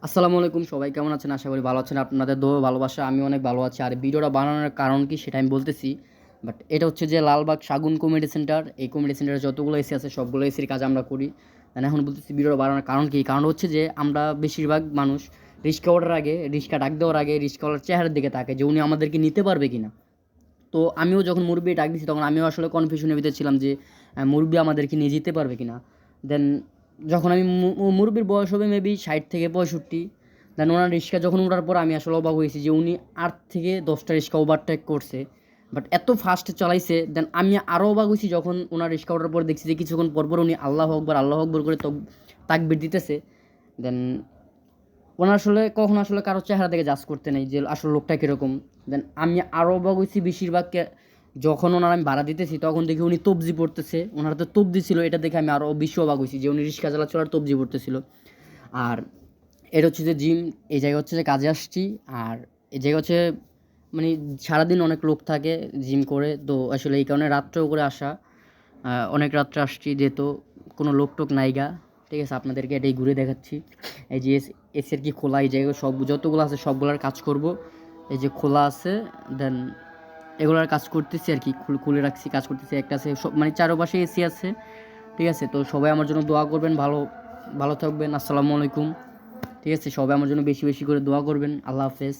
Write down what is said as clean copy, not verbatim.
আসসালামু আলাইকুম, সবাই কেমন আছেন? আশা করি ভালো আছেন। আপনাদের দোয়া ভালোবাসা আমি অনেক ভালো আছি। আর ভিডিওটা বানানোর কারণ কি সেটা আমি বলতেছি। বাট এটা হচ্ছে যে লালবাগ শাগুন কমেডি সেন্টার। এই কমেডি সেন্টারে যতগুলো এসি আছে সবগুলো এসির কাজ আমরা করি। দেন এখন বলতেছি ভিডিওটা বানানোর কারণ কি? কারণ হচ্ছে যে আমরা বেশিরভাগ মানুষ রিক্সা ওঠার আগে, রিক্সা ডাক দেওয়ার আগে রিক্সাওয়ালার চেহারার দিকে তাকাই যে উনি আমাদেরকে নিতে পারবে কিনা। তো আমিও যখন মুরব্বি ডাক দিছি তখন আমিও আসলে কনফিউশনের ভিতরে ছিলাম যে মুরব্বি আমাদেরকে নিয়ে যেতে পারবে কিনা। দেন যখন আমি মুরব্বির বয়স হবে মেবি 60 থেকে 65। দেন ওনার রিক্সা যখন ওঠার পর আমি আসলে অবাক হয়েছি যে উনি 8 থেকে 10টা রিক্সা ওভারটেক করছে, বাট এত ফাস্ট চালাইছে। দেন আমি আরও অবাক হয়েছি যখন ওনার রিক্সা ওঠার পর দেখছি যে কিছুক্ষণ পরপর উনি আল্লাহ আকবর করে তাকবির দিতেছে। দেন ওনার আসলে কখনো আসলে কারো চেহারা থেকে জাজ করতে নেই যে আসলে লোকটা কীরকম। দেন আমি আরও অবাক হয়েছি বেশিরভাগকে যখন ওনার আমি ভাড়া দিতেছি তখন দেখি উনি তবজি পড়তেছে, ওনার হাতে তবজি ছিল, এটা দেখে আমি আরও বেশি অবাক হয়েছি যে উনি রিক্সা চালাচ্ছিল আর তবজি পড়তেছিল। আর এটা হচ্ছে যে জিম, এই জায়গা হচ্ছে যে কাজে আসছি। আর এই জায়গা হচ্ছে মানে সারাদিন অনেক লোক থাকে জিম করে, তো আসলে এই কারণে রাত্রেও করে আসা। অনেক রাত্রে আসছি যেহেতু কোনো লোক টোক নাইগা। ঠিক আছে, আপনাদেরকে এটাই ঘুরে দেখাচ্ছি। এই যে এসি আর কি খোলা, এই জায়গায় সব যতগুলো আছে সবগুলোর কাজ করব। এই যে খোলা আছে, দেন এগুলোর কাজ করতেছি আর কি, খুলে রাখছি, কাজ করতেছি। একটা আছে সব মানে চারপাশে এসি আছে। ঠিক আছে, তো সবাই আমার জন্য দোয়া করবেন, ভালো ভালো থাকবেন। আসসালামু আলাইকুম। ঠিক আছে, সবাই আমার জন্য বেশি বেশি করে দোয়া করবেন। আল্লাহ হাফেজ।